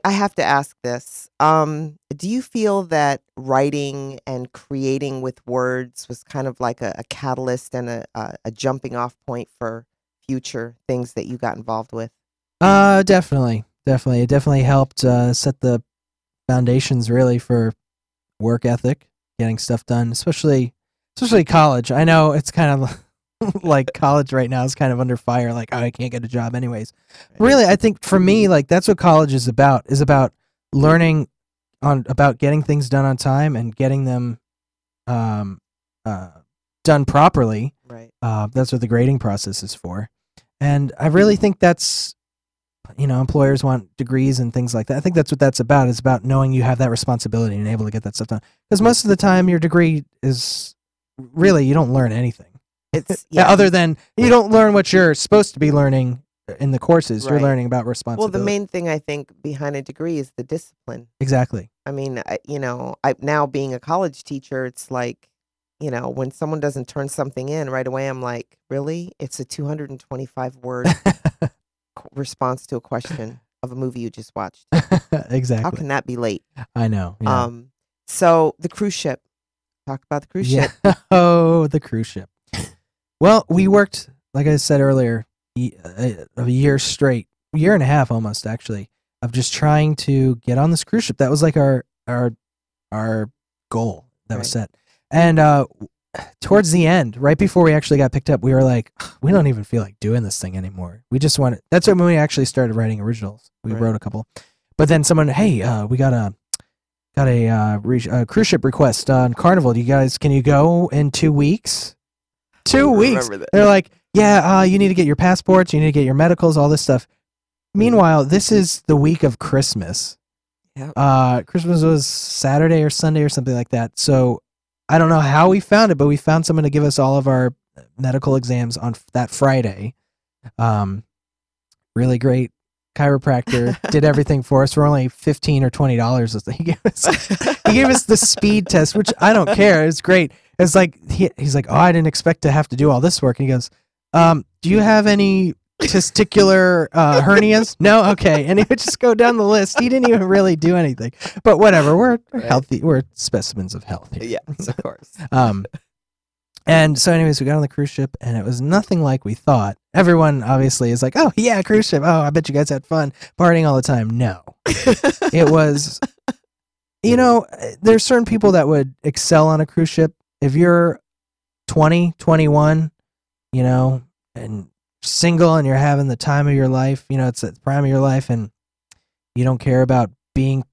I have to ask this. Do you feel that writing and creating with words was kind of like a catalyst and a jumping off point for future things that you got involved with? Definitely. It definitely helped set the foundations really for work ethic, getting stuff done, especially college. I know it's kind of like college right now is kind of under fire, like, oh, I can't get a job anyways. Really, I think for me, like, that's what college is about learning about getting things done on time and getting them done properly. Right. That's what the grading process is for. And I really think that's, employers want degrees and things like that. I think that's what that's about. It's about knowing you have that responsibility and able to get that stuff done. Because most of the time, your degree is really, you don't learn anything. It's Other than you don't learn what you're supposed to be learning in the courses. You're Right. learning about responsibility. Well, the main thing I think behind a degree is the discipline. Exactly. I mean, I now being a college teacher, it's like, when someone doesn't turn something in right away, I'm like, really? It's a 225 word response to a question of a movie you just watched. Exactly. How can that be late? I know. Yeah. So the cruise ship. Talk about the cruise ship. Oh, the cruise ship. Well, we worked, like I said earlier, a year straight, year and a half almost actually, of just trying to get on this cruise ship. That was like our goal that was set. And towards the end, right before we actually got picked up, we were like, we don't even feel like doing this thing anymore. We just want it. That's when we actually started writing originals. We wrote a couple. But then someone, hey, we got a cruise ship request on Carnival. Can you go in 2 weeks? 2 weeks. They're like, yeah, you need to get your passports, you need to get your medicals, all this stuff. Meanwhile, this is the week of Christmas. Yep. Christmas was Saturday or Sunday or something like that. So I don't know how we found it, but we found someone to give us all of our medical exams on that Friday. Really great chiropractor, did everything for us for only $15 or $20. He gave us the speed test, which I don't care. It's great. It's like he's like, oh, I didn't expect to have to do all this work. And he goes, do you have any testicular hernias? No? Okay. And he would just go down the list. He didn't even really do anything. But whatever. We're healthy. We're specimens of health here. Yes, of course. And so anyways, we got on the cruise ship, and it was nothing like we thought. Everyone obviously is like, oh, yeah, cruise ship. Oh, I bet you guys had fun partying all the time. No. It was, there's certain people that would excel on a cruise ship. If you're 20, 21, and single and you're having the time of your life, it's the prime of your life, and you don't care about being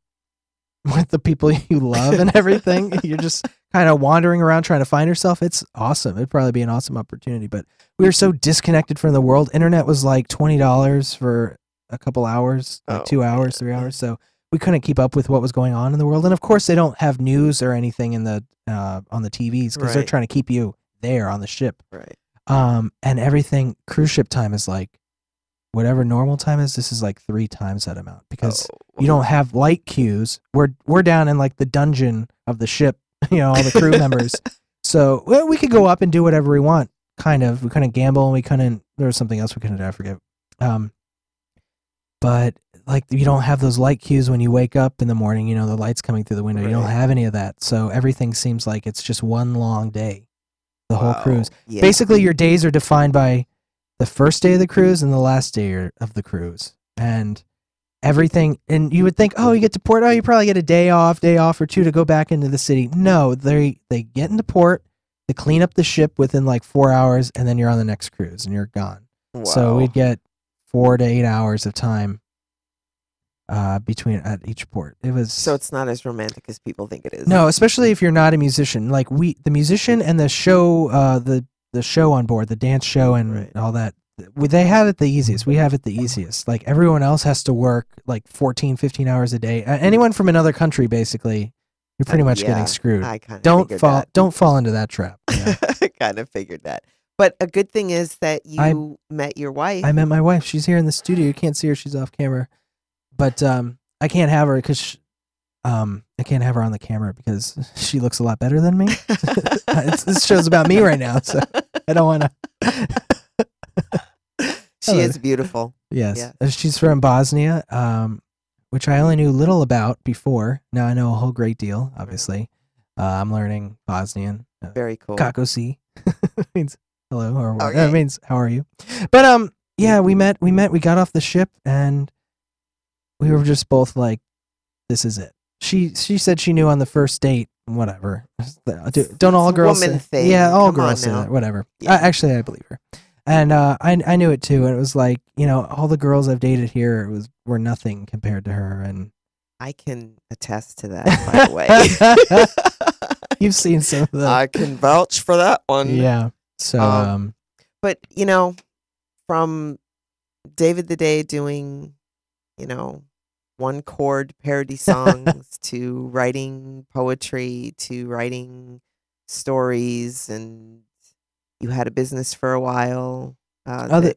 with the people you love and everything, you're just kind of wandering around trying to find yourself. It's awesome. It'd probably be an awesome opportunity, but we were so disconnected from the world. Internet was like $20 for a couple hours, like 2 hours, 3 hours. So we couldn't keep up with what was going on in the world. And of course they don't have news or anything in the on the TVs because they're trying to keep you there on the ship. Right. And everything, cruise ship time is like, whatever normal time is, this is like 3 times that amount because you don't have light cues. We're down in like the dungeon of the ship, all the crew members. So we could go up and do whatever we want. Kind of. We couldn't gamble, and we couldn't. There was something else we couldn't do. I forget. But like you don't have those light cues when you wake up in the morning. The lights coming through the window. You don't have any of that. So everything seems like it's just one long day. The whole cruise. Yeah. Basically, your days are defined by the first day of the cruise and the last day of the cruise, and everything. And you would think, oh, you get to port. Oh, you probably get a day off or two to go back into the city. No, they get into port. They clean up the ship within like 4 hours, and then you're on the next cruise and you're gone. Wow. So we'd get 4 to 8 hours of time between at each port. It was So it's not as romantic as people think it is. no, especially if you're not a musician. Like the musician and the show, the show on board, the dance show and all that. They have it the easiest. We have it the easiest. Like everyone else has to work like 14, 15 hours a day. Anyone from another country, basically, you're pretty much getting screwed. I kind of Don't fall into that trap. I kind of figured that. But a good thing is that you met your wife. I met my wife. She's here in the studio. You can't see her. She's off camera. But I can't have her because I can't have her on the camera because she looks a lot better than me. This show's about me right now, so I don't want to. She is beautiful. Yes. Yeah. She's from Bosnia, which I only knew little about before. Now I know a whole great deal, obviously. I'm learning Bosnian. Very cool. Kakosi means hello, or what? Okay. It means how are you? But yeah, we met. We got off the ship, and we were just both like, "This is it." She said she knew on the first date. Whatever. Don't all It's a girls woman say? thing. Yeah, all Come on girls say now. that. Whatever. Yeah. Actually, I believe her. And I knew it too. And it was like, all the girls I've dated here were nothing compared to her. And I can attest to that, by the way. you've seen some of them. I can vouch for that one. Yeah. So But from David the Day doing, one chord parody songs to writing poetry to writing stories, and you had a business for a while.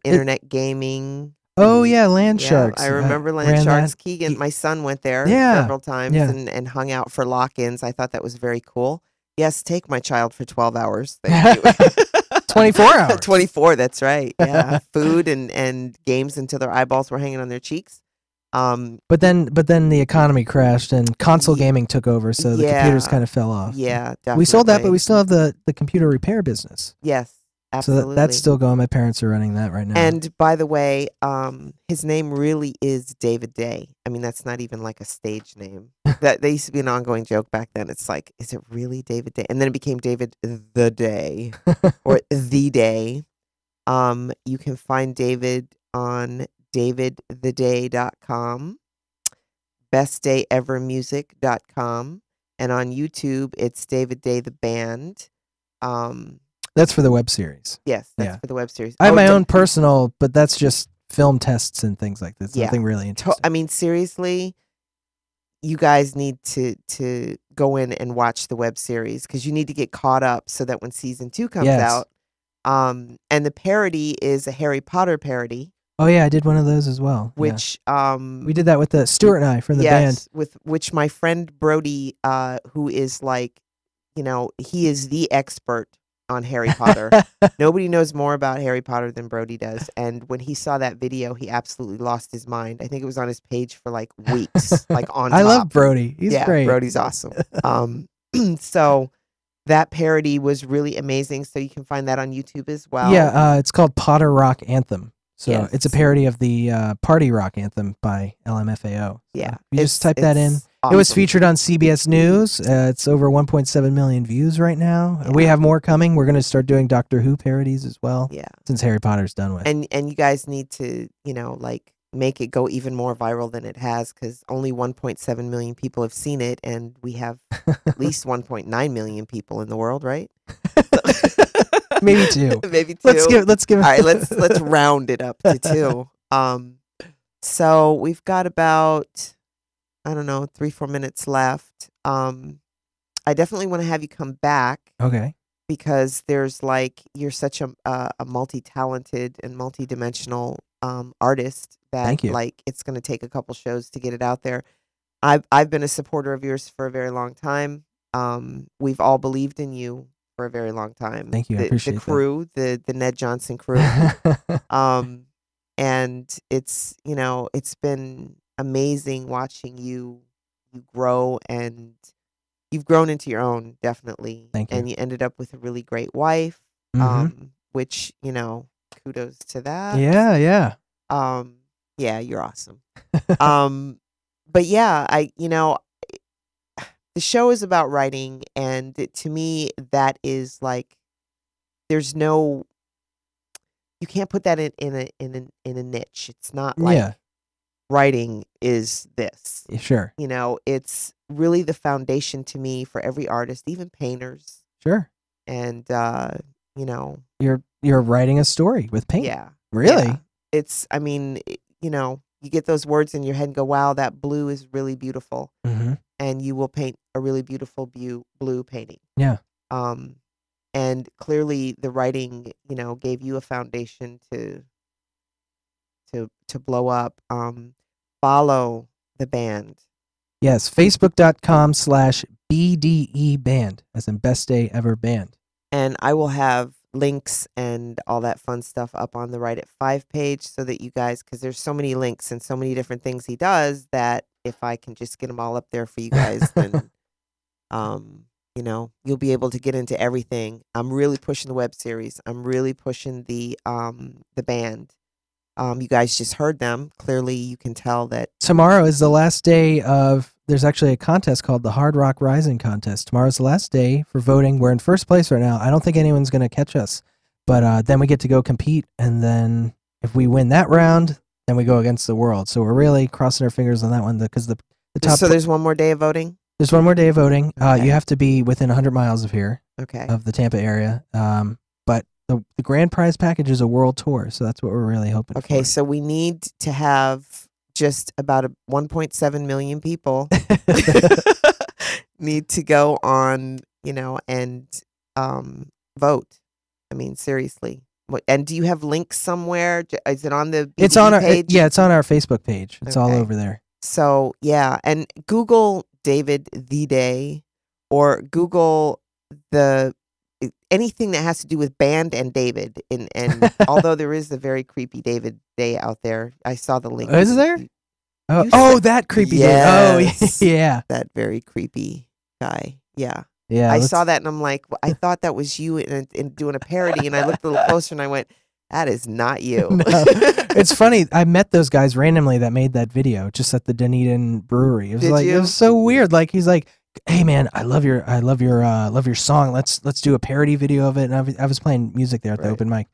Internet gaming. Oh yeah, Land Yeah, Sharks. I remember Land ran Sharks. that. Keegan, my son, went there Yeah, several times yeah. and hung out for lock-ins. I thought that was very cool. Yes, take my child for 12 hours. Thank you. 24 hours. 24, that's right. Yeah. Food and games until their eyeballs were hanging on their cheeks. But then the economy crashed and console gaming took over, so the computers Yeah. kind of fell off. Yeah, definitely. We sold that, but we still have the computer repair business. Yes, absolutely. So that's still going. My parents are running that right now. And by the way, his name really is David Day. I mean, that's not even like a stage name. That used to be an ongoing joke back then. It's like, is it really David Day? And then it became David the Day or the Day. You can find David on davidtheday.com, bestdayevermusic.com, and on YouTube it's David Day the Band. That's for the web series. Yes, that's for the web series. I have my own personal, but that's just film tests and things like this. Yeah. Nothing really interesting. I mean, seriously, you guys need to go in and watch the web series because you need to get caught up so that when season 2 comes out, and the parody is a Harry Potter parody. Oh yeah, I did one of those as well. Which we did that with the Stuart and I from the band. with which my friend Brody, who is like, he is the expert on Harry Potter. Nobody knows more about Harry Potter than Brody does. And when he saw that video, he absolutely lost his mind. I think it was on his page for like weeks, like on top. I love Brody. He's great. Brody's awesome. So that parody was really amazing. So you can find that on YouTube as well. Yeah, it's called Potter Rock Anthem. So Yes. it's a parody of the Party Rock Anthem by LMFAO. Yeah. So you just type that in. Awesome. It was featured on CBS News. It's over 1.7 million views right now. Yeah. We have more coming. We're going to start doing Doctor Who parodies as well. Yeah. Since Harry Potter's done with. And you guys need to, make it go even more viral than it has, because only 1.7 million people have seen it, and we have at least 1.9 million people in the world, right? Maybe 2. Maybe 2. Let's give All right, let's round it up to 2. So we've got about, I don't know, 3-4 minutes left. I definitely want to have you come back. Okay. Because there's you're such a multi-talented and multi-dimensional artist that Thank you. It's going to take a couple shows to get it out there. I've been a supporter of yours for a very long time. We've all believed in you for a very long time. Thank you. I appreciate the crew, the Ned Johnson crew. And it's it's been amazing watching you grow, and you've grown into your own, definitely. Thank you. And you ended up with a really great wife, which, kudos to that. Yeah. Yeah, you're awesome. But yeah, the show is about writing, and to me, that is there's no, you can't put that in a niche. It's not like writing is this. Sure. It's really the foundation to me for every artist, even painters. Sure. And You're writing a story with paint. yeah. Really? Yeah. It's, I mean, you get those words in your head and go, wow, that blue is really beautiful. Mm-hmm. And you will paint a really beautiful blue painting. Yeah. And clearly the writing, gave you a foundation to blow up. Follow the band. Yes. Facebook.com/BDE band, as in Best Day Ever Band. And I will have links and all that fun stuff up on the Write at 5 page so that you guys, because there's so many links and so many different things he does that if I can just get them all up there for you guys, then you know, you'll be able to get into everything. I'm really pushing the web series. I'm really pushing the band. You guys just heard them. Clearly, you can tell that Tomorrow is the last day of. There's actually a contest called the Hard Rock Rising Contest. Tomorrow's the last day for voting. We're in first place right now. I don't think anyone's going to catch us, but then we get to go compete, and then if we win that round, then we go against the world. So we're really crossing our fingers on that one because the top. So there's one more day of voting. There's one more day of voting. Okay. You have to be within 100 miles of here, Okay. of the Tampa area. But the grand prize package is a world tour, so that's what we're really hoping for. Okay, so we need to have just about 1.7 million people need to go on, you know, and vote. I mean, seriously. And do you have links somewhere? Is it on the It's on our page? yeah, it's on our Facebook page. It's all Okay. over there. So yeah, and Google David the Day, or Google anything that has to do with band and David. And although there is a very creepy David Day out there, I saw the link. Is there? You Oh, said- that creepy Yes. dude. Oh, yeah. That very creepy guy. Yeah. Yeah. I let's- saw that and I'm like, I thought that was you in doing a parody, and I looked a little closer and I went, that is not you. No. It's funny. I met those guys randomly that made that video just at the Dunedin Brewery. It was Did like you? it was so weird. Like he's like, "Hey man, I love your song. Let's do a parody video of it." And I was playing music there at the Right. open mic.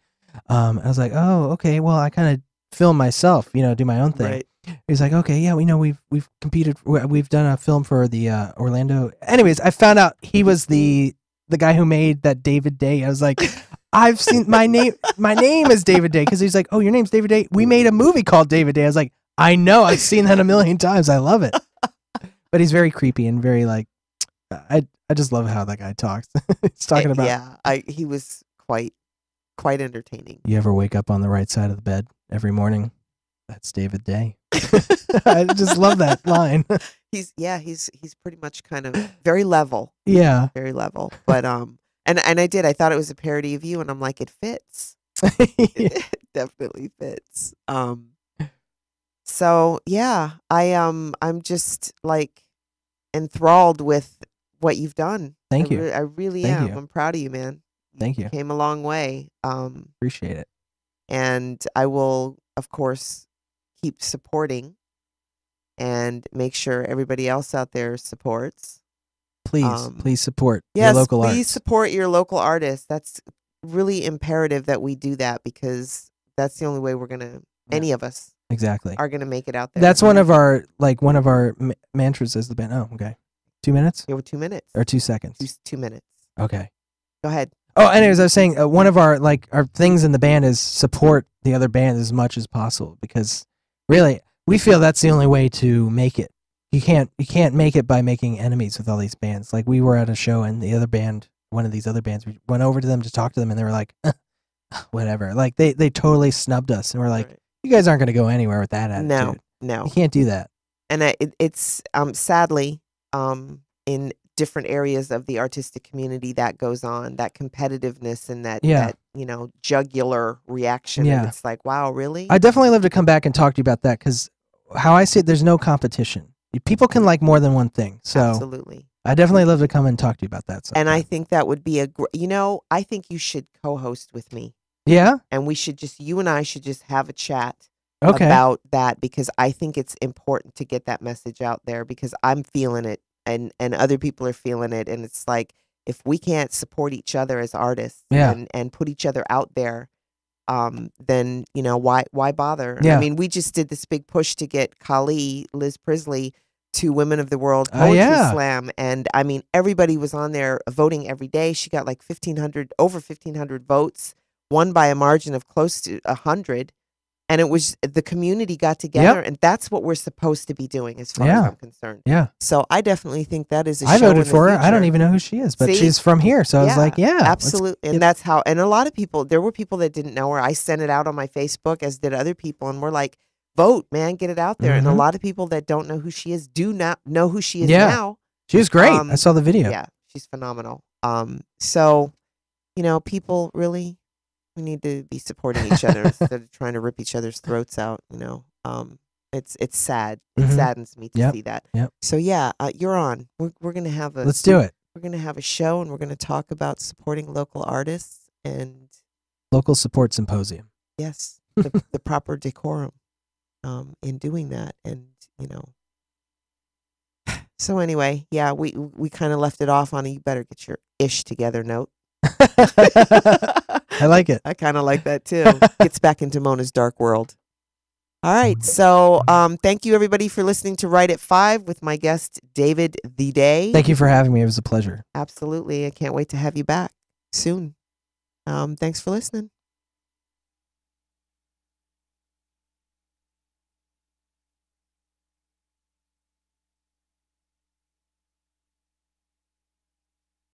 I was like, "Oh, okay. Well, I kind of film myself, you know, do my own thing." Right. He's like, "Okay, yeah, we know we've competed. We've done a film for the Orlando." Anyways, I found out he was the guy who made that David Day. I was like, I've seen my name. My name is David Day, because he's like, "Oh, your name's David Day. We made a movie called David Day." I was like, "I know. I've seen that a million times. I love it." But he's very creepy and very like, I just love how that guy talks. He's talking about. Yeah, he was quite entertaining. You ever wake up on the right side of the bed every morning? That's David Day. I just love that line. He's pretty much kind of very level. Yeah. Very level. But and I thought it was a parody of you, and I'm like, it fits. Yeah. It definitely fits. So yeah, I'm just like enthralled with what you've done. Thank you. I really Thank am. you. I'm proud of you, man. Thank you. Came a long way. Appreciate it. And I will, of course, keep supporting and make sure everybody else out there supports. Please support Yes, your local please arts. support your local artists. That's really imperative that we do that, because that's the only way we're gonna. Any of us Exactly. are gonna make it out there. That's one of our mantras as the band. Oh, okay. 2 minutes Yeah, with 2 minutes or 2 seconds. 2 minutes. Okay. Go ahead. Oh, anyways, I was saying one of our things in the band is support the other band as much as possible, because really we feel that's the only way to make it. You can't make it by making enemies with all these bands. Like we were at a show and the other band, one of these other bands, we went over to them to talk to them and they were like, whatever. Like they totally snubbed us and we're like, Right. you guys aren't going to go anywhere with that attitude. No. You can't do that. And it's sadly in different areas of the artistic community that goes on, that competitiveness and that jugular reaction. Yeah. And it's like, wow, really? I definitely love to come back and talk to you about that, because how I see it, there's no competition. People can like more than one thing. So Absolutely. I definitely love to come and talk to you about that. And I sometime. think that would be I think you should co-host with me, Yeah. and you and I should just have a chat Okay. about that, because I think it's important to get that message out there, because I'm feeling it and other people are feeling it. And it's like, if we can't support each other as artists Yeah. and put each other out there, then, why bother? Yeah. I mean, we just did this big push to get Liz Prisley to Women of the World Oh, Poetry yeah. Slam. And I mean, everybody was on there voting every day. She got like over 1,500 votes, won by a margin of close to 100. And it was the community got together, and that's what we're supposed to be doing, as far as Yeah. I'm concerned. Yeah. So I definitely think that is a I show voted in for the her. I don't future. even know who she is, but See? she's from here. So I was like, yeah. let's absolutely. get- And that's how, and a lot of people, there were people that didn't know her. I sent it out on my Facebook, as did other people, and we're like, vote, man, get it out there. And a Mhm. lot of people that don't know who she is do not know who she is Yeah. now. She was great. I saw the video. Yeah, she's phenomenal. So, people really, we need to be supporting each other instead of trying to rip each other's throats out, It's sad. It Mhm. saddens me to Yep. see that. Yep. So yeah, you're on. We're gonna have a Let's do it. We're gonna have a show, and we're gonna talk about supporting local artists and Local support symposium. yes, the proper decorum in doing that, and you know. So anyway, yeah, we kind of left it off on a "you better get your ish together" note. I like it. I kind of like that too. Gets back into Mona's dark world. All right, so thank you everybody for listening to Right at 5 with my guest David the Day. Thank you for having me. It was a pleasure. Absolutely, I can't wait to have you back soon. Thanks for listening.